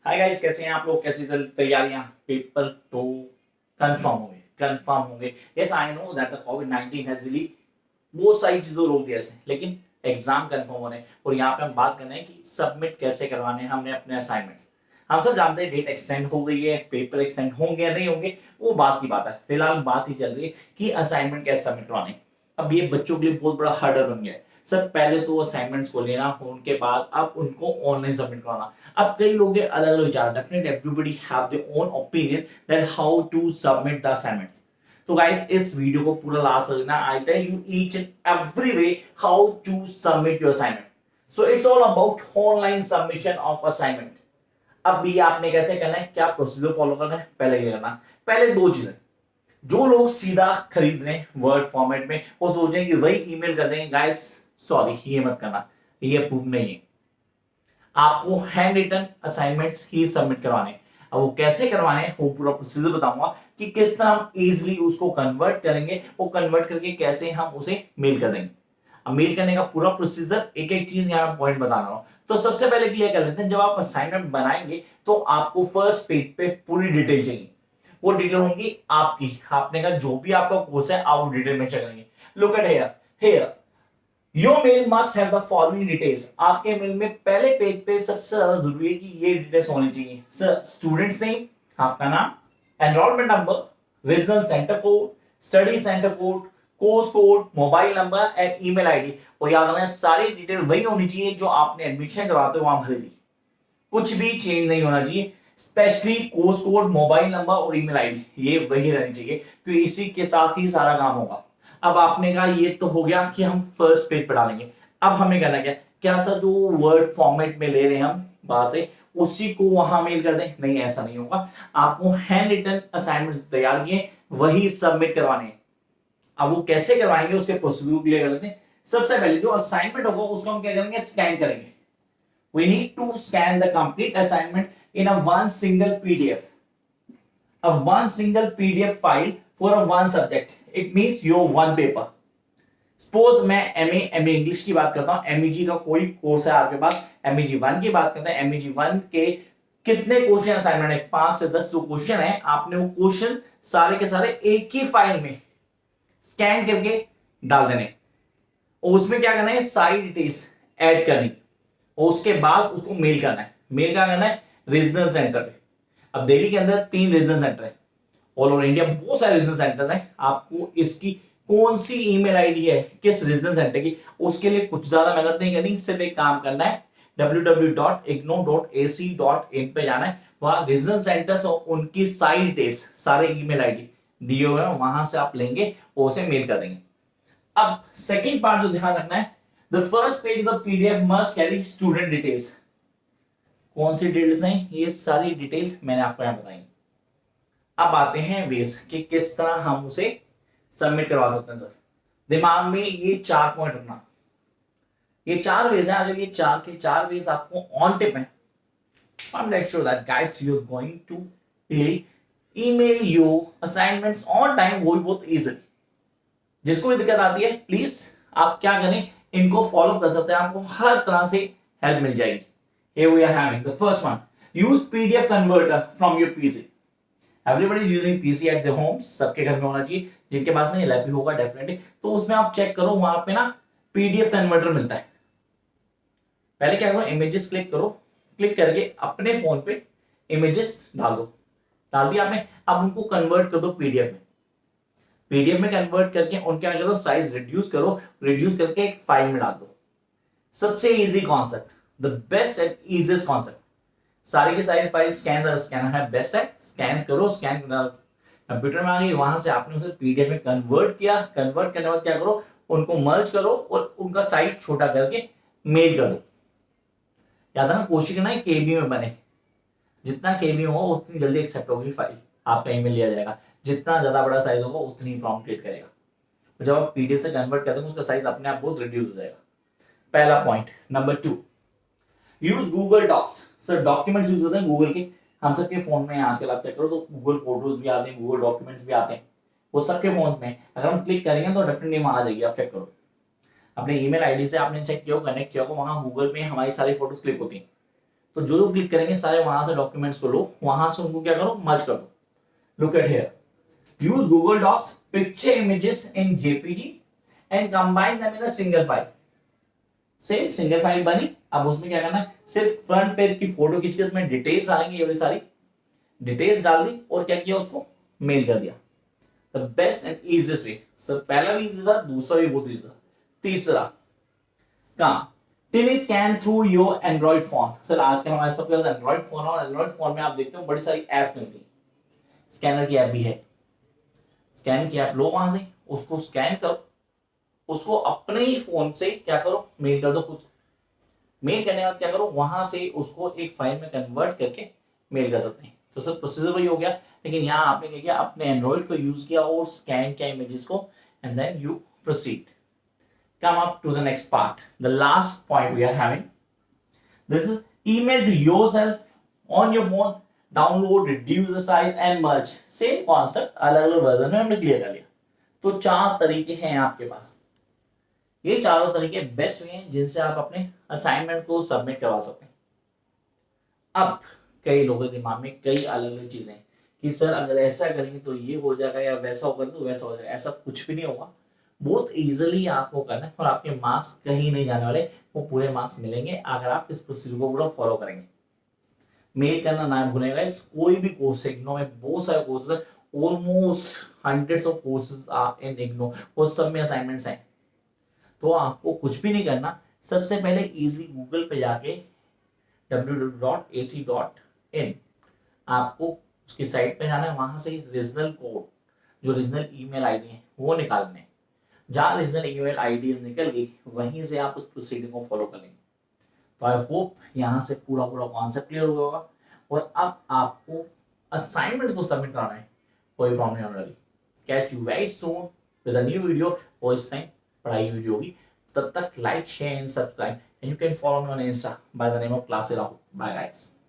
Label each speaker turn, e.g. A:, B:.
A: Hi guys, कैसे हैं आप लोग? कैसी तैयारियां? पेपर तो कंफर्म होंगे। Yes, I know that the covid has really बहुत सारी चीजों रोक दिया इसने, लेकिन एग्जाम कंफर्म होने और यहाँ पे हम बात करना है कि सबमिट कैसे करवाने हैं हमने अपने असाइनमेंट्स। हम सब जानते हैं डेट एक्सटेंड हो गई है, पेपर एक्सटेंड होंगे या नहीं होंगे वो बात की बात है। फिलहाल बात ही चल रही है कि असाइनमेंट कैसे सबमिट करवाने। अब ये बच्चों के लिए बहुत बड़ा हर्डल बन गया है। सर पहले तो असाइनमेंट्स को लेना, उनके बाद अब उनको ऑनलाइन सबमिट कराना। अब कई लोग अलग अलग विचार, definitely everybody have their own opinion that how to submit the assignments. तो गाइस इस वीडियो को पूरा लास्ट तक देखना। I tell you each and every way how to submit your assignment. So it's all about online submission of assignment. अब भी आपने कैसे करना है, क्या प्रोसीजर फॉलो करना है, पहले ये करना। पहले दो चीजें, जो लोग सीधा खरीद रहे हैं वर्ड फॉर्मेट में वो सोचें कि वही ईमेल कर देंगे। गाइस सॉरी, ये मत करना, ये अप्रूव नहीं है। आपको हैंड रिटन असाइनमेंट्स ही सबमिट करवाने। अब वो कैसे करवाने हैं वो पूरा प्रोसीजर बताऊंगा कि किस तरह हम इजीली उसको कन्वर्ट करेंगे, वो कन्वर्ट करके कैसे हम उसे मेल कर देंगे। अब मेल करने का पूरा प्रोसीजर, एक एक चीज यहाँ पॉइंट बता रहा हूं। तो सबसे पहले क्लियर कर लेते हैं, जब आप असाइनमेंट बनाएंगे तो आपको फर्स्ट पेज पे पूरी डिटेल चाहिए। वो डिटेल होंगी आपकी, आपने का जो भी आपका कोर्स है आप डिटेल में चेक करेंगे। Look at here your mail must have the following details. आपके मेल में पहले पेज पे सबसे ज्यादा जरूरी है कि ये डिटेल्स होनी चाहिए। सर स्टूडेंट्स नेम, आपका नाम, enrolment number, regional centre code, study centre code, course code, mobile number and email ID. और याद रखना सारी डिटेल वही होनी चाहिए जो आपने एडमिशन करवाते हो वहां भरी थी, कुछ भी चेंज नहीं होना चाहिए। Specially course code, mobile number और ईमेल आईडी ये वही रहनी चाहिए, क्योंकि इसी के साथ ही सारा काम होगा। अब आपने कहा ये तो हो गया कि हम फर्स्ट पेज पर डालेंगे। अब हमें करना क्या, क्या सर जो वर्ड फॉर्मेट में ले रहे हैं हम वहां से उसी को वहां मेल कर दें? नहीं, ऐसा नहीं होगा। आपको हैंड रिटन असाइनमेंट तैयार किए वही सबमिट करवाने हैं। अब वो कैसे करवाएंगे उसके प्रोसीड्यूर क्लियर कर लेते हैं। सबसे पहले जो असाइनमेंट होगा उसको हम क्या करेंगे, स्कैन करेंगे। We need to scan the complete assignment in a one single PDF. A one single PDF file for a one subject. It means your one paper. Suppose मैं एमए इंग्लिश की बात करता हूँ, एमईजी का कोई course है आपके पास, MEG 1 की बात करते हैं। एमईजी 1 के कितने क्वेश्चन असाइनमेंट है? 5 से 10 जो क्वेश्चन है, आपने वो क्वेश्चन सारे के सारे एक ही फाइल में स्कैन करके डाल देने और उसमें क्या करना है, सारी डिटेल्स ऐड करनी और उसके बाद उसको मेल करना है। मेल क्या करना है, रीजनल सेंटर पे। अब दिल्ली के अंदर 3 रीजनल सेंटर है, ऑल ओवर इंडिया बहुत सारे रीजनल सेंटर हैं। आपको इसकी कौन सी ईमेल आईडी है किस रीजनल सेंटर की, उसके लिए कुछ ज्यादा मेहनत नहीं करनी, सिर्फ एक काम करना है, www.ignou.ac.in पे जाना है। वहां रीजनल सेंटर्स और उनकी सारी डिटेल्स, सारे ईमेल आईडी दिए हुए हैं, वहां से आप लेंगे और उसे मेल कर देंगे। अब सेकेंड पार्ट जो ध्यान रखना है, the first page of PDF must carry student details. कौन सी डिटेल्स हैं? ये सारी डिटेल्स मैंने आपको यहां बताई। अब आते हैं वेज कि किस तरह हम उसे सबमिट करवा सकते हैं। सर दिमाग में ये 4 पॉइंट रखना, ये 4 वेज है। अगर ये 4 के 4 वेज आपको ऑन टिप है, I'm not sure that guys you're going to really email your assignments on time, वो भी बहुत easily। जिसको भी दिक्कत आती है प्लीज आप क्या करें, इनको फॉलो कर सकते हैं, आपको हर तरह से हेल्प मिल जाएगी। Here we are having the first one, use PDF converter from your PC। Everybody is using PC at their homes, सबके घर में होना चाहिए, जिनके पास नहीं लैप भी होगा डेफिनेटली, तो उसमें आप चेक करो वहां पे ना PDF कन्वर्टर मिलता है। पहले क्या करो, इमेजेस क्लिक करो, क्लिक करके अपने फोन पे इमेजेस डाल दो, डाल दिया आपने। अब उनको कन्वर्ट कर दो पीडीएफ में, पीडीएफ में कन्वर्ट करके उनके क्या करो, साइज रिड्यूस करो, रिड्यूस करके एक फाइल में डाल दो। सबसे easy concept, the best and easiest concept. सारी की सारी फाइल स्कैनर है, बेस्ट है, स्कैन करो, स्कैन कंप्यूटर में आ गई, वहां से आपने उसे पीडीएफ में कन्वर्ट किया। कन्वर्ट करने के बाद क्या करो, उनको मर्ज करो और उनका साइज छोटा करके मेल कर दो। याद है ना, कोशिश करना है केबी में बने, जितना केबी होगा उतनी जल्दी एक्सेप्ट होगी फाइल, आपका ईमेल लिया जाएगा। जितना ज्यादा बड़ा साइज होगा उतनी प्रॉम्प्ट क्रिएट करेगा। तो जब आप पीडीएफ से कन्वर्ट करते हैं उसका साइज अपने आप बहुत रिड्यूस हो जाएगा। पहला point. Number 2, use Google Docs. Sir documents use होते हैं गूगल के, हम सबके फोन में आजकल आप चेक करो तो गूगल फोटोज भी आते हैं, गूगल डॉक्यूमेंट्स भी आते हैं, वो सबके फोन में। अगर हम क्लिक करेंगे तो डेफिनेटली वहां आ जाएगी, आप चेक करो। अपने ईमेल आईडी से आपने चेक किया, कनेक्ट किया, वहां गूगल में हमारी सारी फोटोज क्लिक होती हैं। तो जो लोग क्लिक करेंगे सारे वहां से डॉक्यूमेंट्स को लो, वहां से उनको क्या करो, मर्ज कर दो। Look at here, use Google Docs picture images in JPG and combine them in a single file. Same single file बनी, अब उसमें क्या करना है, सिर्फ फ्रंट पेज की फोटो खींच के उसमें डिटेल्स डालेंगे, ये वाली सारी डिटेल्स डाल दी और क्या किया, उसको मेल कर दिया। The best and easiest way. Sir पहला भी इजी था, दूसरा भी बहुत इजी था। तीसरा काम, TV scan through your Android phone. Sir आजकल हमारे सबके पास एंड्रॉइड फोन और एंड्रॉइड फोन में आप देखते हो बड़ी सारी ऐप मिलती है, स्कैनर की ऐप भी है। स्कैन की ऐप लो, वहां से उसको स्कैन करो, उसको अपने ही फोन से क्या करो, मेल कर दो खुद। मेल करने के बाद क्या करो, वहां से उसको एक फाइल में कन्वर्ट करके मेल कर सकते हैं। तो सर प्रोसीजर वही हो गया, लेकिन यहाँ आपने क्या किया, अपने एंड्रॉइड को यूज किया और स्कैन किया इमेजेस को, and then you proceed. Come up to the next part. The last point we are having. This is email to yourself on your phone. Download, reduce the size and merge. Same concept, अलग अलग version में हमने clear कर लिया। तो 4 तरीके हैं आपके पास। ये चारों तरीके बेस्ट वे हैं जिनसे आप अपने असाइनमेंट को सबमिट करवा सकते हैं। अब कई लोगों के दिमाग में कई अलग अलग चीजें हैं कि सर अगर ऐसा करेंगे तो ये हो जाएगा, या वैसा होगा तो वैसा हो जाएगा। ऐसा कुछ भी नहीं होगा, बहुत इजीली आपको करना है और आपके मार्क्स कहीं नहीं जाने वाले, वो पूरे मार्क्स मिलेंगे अगर आप इस प्रोसीजर को पूरा फॉलो करेंगे। मेल करना ना भूलेगा। इस कोई भी कोर्स है, इग्नो में बहुत सारे कोर्सेज है, almost hundreds of courses are in IGNOU, और सब में असाइनमेंट्स हैं। तो आपको कुछ भी नहीं करना, सबसे पहले इजी गूगल पे जाके www.ac.in आपको उसकी साइट पे जाना है, वहां से रीजनल कोड, जो रीजनल ईमेल आईडी है वो निकालने हैं। जहाँ रीजनल ईमेल आईडीज निकल गई, वहीं से आप उस प्रोसीडिंग को फॉलो करेंगे। तो आई होप यहाँ से पूरा पूरा कॉन्सेप्ट क्लियर हुआ होगा, और अब आपको असाइनमेंट को सबमिट कराना है, कोई प्रॉब्लम नहीं होने वाली। Catch you very soon with a new video, और इस टाइम पढ़ाई की वीडियो होगी। तब तक like, share and subscribe, and you can follow me on Insta by the name of class Rahul. Bye guys.